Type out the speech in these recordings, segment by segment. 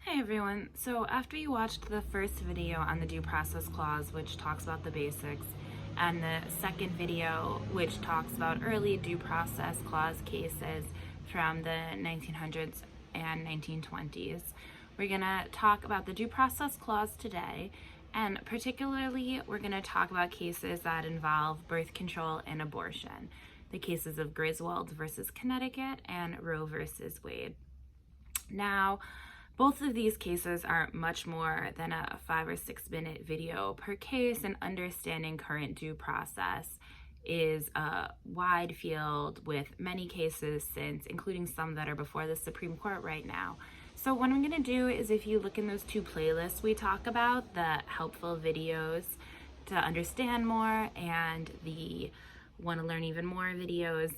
Hi everyone. So after you watched the first video on the due process clause, which talks about the basics, and the second video, which talks about early due process clause cases from the 1900s and 1920s, we're gonna talk about the due process clause today, and particularly we're gonna talk about cases that involve birth control and abortion, the cases of Griswold versus Connecticut and Roe versus Wade. Now, both of these cases are much more than a 5 or 6 minute video per case, and understanding current due process is a wide field with many cases since, including some that are before the Supreme Court right now. So what I'm gonna do is, if you look in those two playlists we talk about, the helpful videos to understand more and the want to learn even more videos,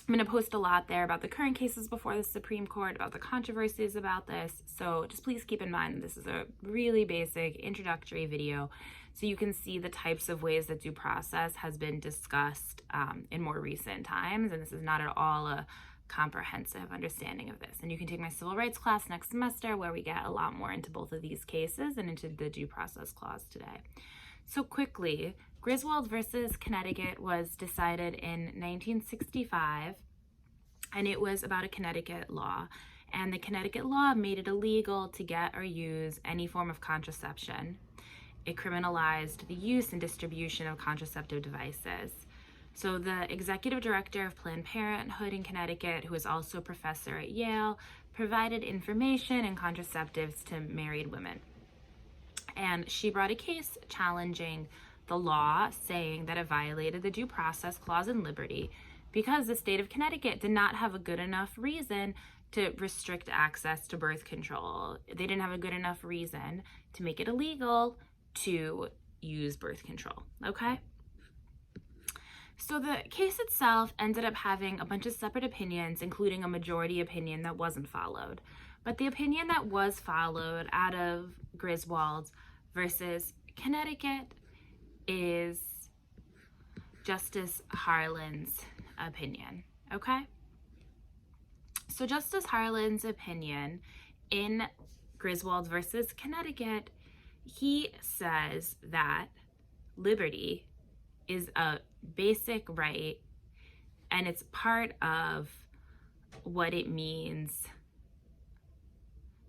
I'm going to post a lot there about the current cases before the Supreme Court, about the controversies about this. So just please keep in mind that this is a really basic introductory video so you can see the types of ways that due process has been discussed in more recent times. And this is not at all a comprehensive understanding of this. And you can take my civil rights class next semester where we get a lot more into both of these cases and into the due process clause today. So quickly, Griswold versus Connecticut was decided in 1965, and it was about a Connecticut law. And the Connecticut law made it illegal to get or use any form of contraception. It criminalized the use and distribution of contraceptive devices. So the executive director of Planned Parenthood in Connecticut, who is also a professor at Yale, provided information and contraceptives to married women. And she brought a case challenging the law, saying that it violated the due process clause and liberty because the state of Connecticut did not have a good enough reason to restrict access to birth control. They didn't have a good enough reason to make it illegal to use birth control, okay? So the case itself ended up having a bunch of separate opinions, including a majority opinion that wasn't followed. But the opinion that was followed out of Griswold versus Connecticut is Justice Harlan's opinion, okay? So Justice Harlan's opinion in Griswold versus Connecticut, he says that liberty is a basic right and it's part of what it means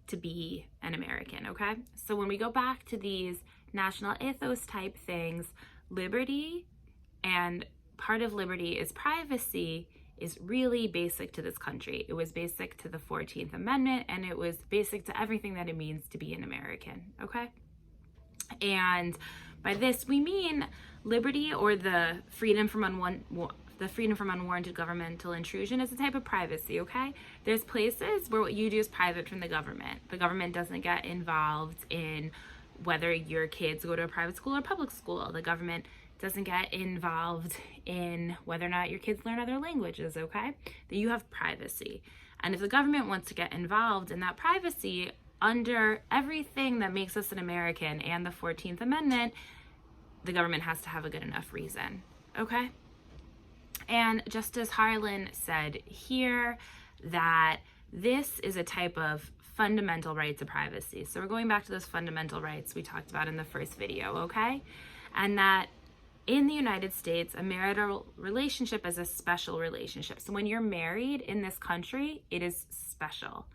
to be an American, okay? So when we go back to these national ethos type things, liberty, and part of liberty is privacy, is really basic to this country. It was basic to the 14th Amendment, and it was basic to everything that it means to be an American, okay? And by this we mean liberty, or the freedom from unwarranted governmental intrusion, is a type of privacy, okay? There's places where what you do is private from the government. The government doesn't get involved in whether your kids go to a private school or public school. The government doesn't get involved in whether or not your kids learn other languages, okay? That you have privacy. And if the government wants to get involved in that privacy under everything that makes us an American and the 14th Amendment, the government has to have a good enough reason, okay? And Justice Harlan said here that this is a type of fundamental right to privacy. So we're going back to those fundamental rights we talked about in the first video, okay? And that in the United States, a marital relationship is a special relationship. So when you're married in this country, it is special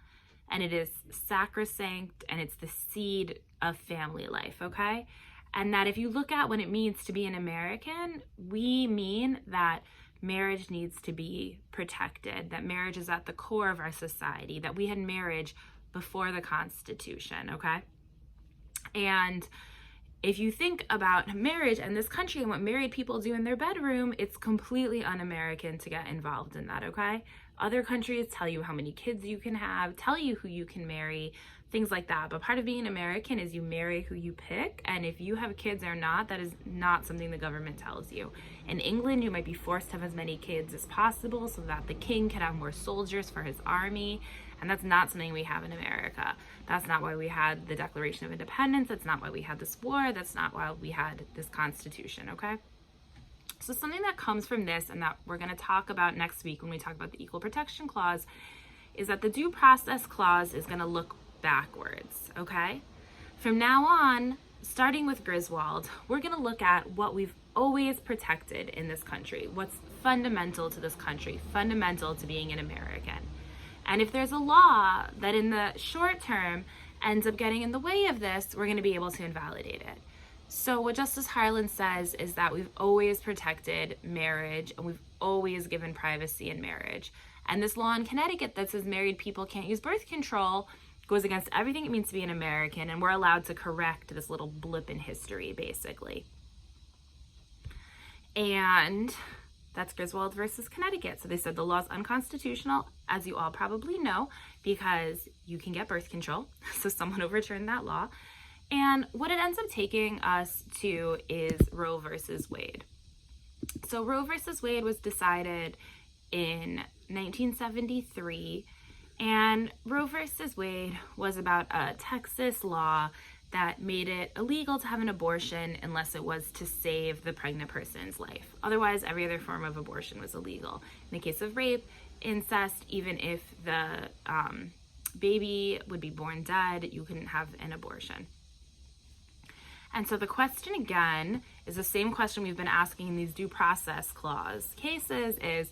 and it is sacrosanct and it's the seed of family life, okay? And that if you look at what it means to be an American, we mean that marriage needs to be protected, that marriage is at the core of our society, that we had marriage before the Constitution, okay? And if you think about marriage in this country and what married people do in their bedroom, it's completely un-American to get involved in that, okay? Other countries tell you how many kids you can have, tell you who you can marry, things like that. But part of being an American is you marry who you pick, and if you have kids or not, that is not something the government tells you. In England, you might be forced to have as many kids as possible so that the king can have more soldiers for his army, and that's not something we have in America. That's not why we had the Declaration of Independence. That's not why we had this war. That's not why we had this Constitution, okay? So something that comes from this, and that we're going to talk about next week when we talk about the Equal Protection Clause, is that the Due Process Clause is going to look backwards, okay? From now on, starting with Griswold, we're going to look at what we've always protected in this country, what's fundamental to this country, fundamental to being an American. And if there's a law that in the short term ends up getting in the way of this, we're going to be able to invalidate it. So what Justice Harlan says is that we've always protected marriage and we've always given privacy in marriage. And this law in Connecticut that says married people can't use birth control goes against everything it means to be an American, and we're allowed to correct this little blip in history, basically. And that's Griswold versus Connecticut. So they said the law's unconstitutional, as you all probably know, because you can get birth control. So someone overturned that law. And what it ends up taking us to is Roe versus Wade. So Roe versus Wade was decided in 1973, and Roe versus Wade was about a Texas law that made it illegal to have an abortion unless it was to save the pregnant person's life. Otherwise, every other form of abortion was illegal. In the case of rape, incest, even if the baby would be born dead, you couldn't have an abortion. And so the question again is the same question we've been asking in these due process clause cases is,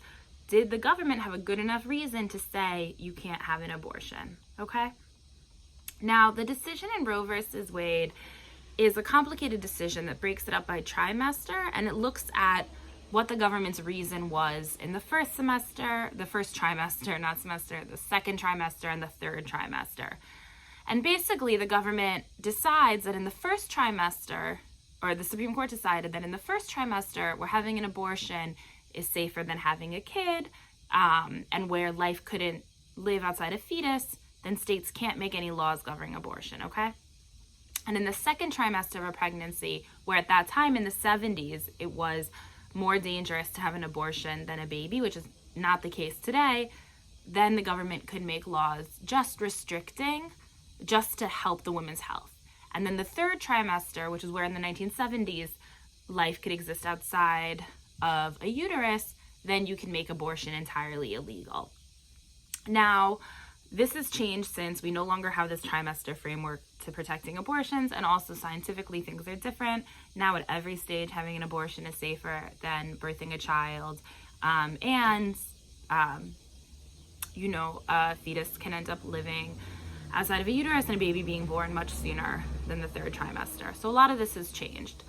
did the government have a good enough reason to say you can't have an abortion? Okay? Now, the decision in Roe versus Wade is a complicated decision that breaks it up by trimester, and it looks at what the government's reason was in the first trimester, not semester, the second trimester, and the third trimester. And basically, the government decides that in the first trimester, or the Supreme Court decided that in the first trimester, where having an abortion is safer than having a kid, and where life couldn't live outside a fetus, then states can't make any laws governing abortion, okay? And in the second trimester of a pregnancy, where at that time in the 70s, it was more dangerous to have an abortion than a baby, which is not the case today, then the government could make laws just restricting, just to help the woman's health. And then the third trimester, which is where in the 1970s, life could exist outside of a uterus, then you can make abortion entirely illegal. Now, this has changed since we no longer have this trimester framework to protecting abortions, and also scientifically things are different. Now at every stage, having an abortion is safer than birthing a child. A fetus can end up living outside of a uterus and a baby being born much sooner than the third trimester. So a lot of this has changed.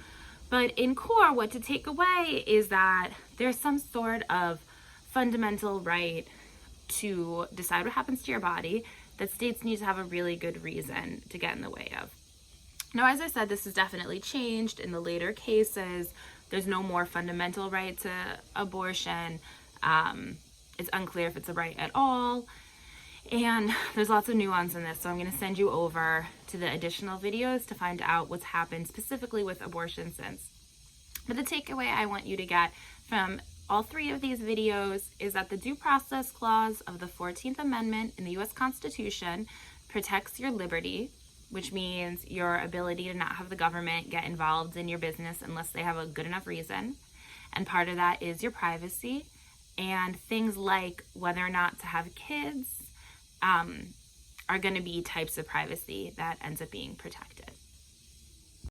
But in core, what to take away is that there's some sort of fundamental right to decide what happens to your body that states need to have a really good reason to get in the way of. Now, as I said, this has definitely changed in the later cases. There's no more fundamental right to abortion. It's unclear if it's a right at all. And there's lots of nuance in this, so I'm going to send you over to the additional videos to find out what's happened specifically with abortion since. But the takeaway I want you to get from all three of these videos is that the Due Process Clause of the 14th Amendment in the U.S. Constitution protects your liberty, which means your ability to not have the government get involved in your business unless they have a good enough reason. And part of that is your privacy, and things like whether or not to have kids are going to be types of privacy that ends up being protected.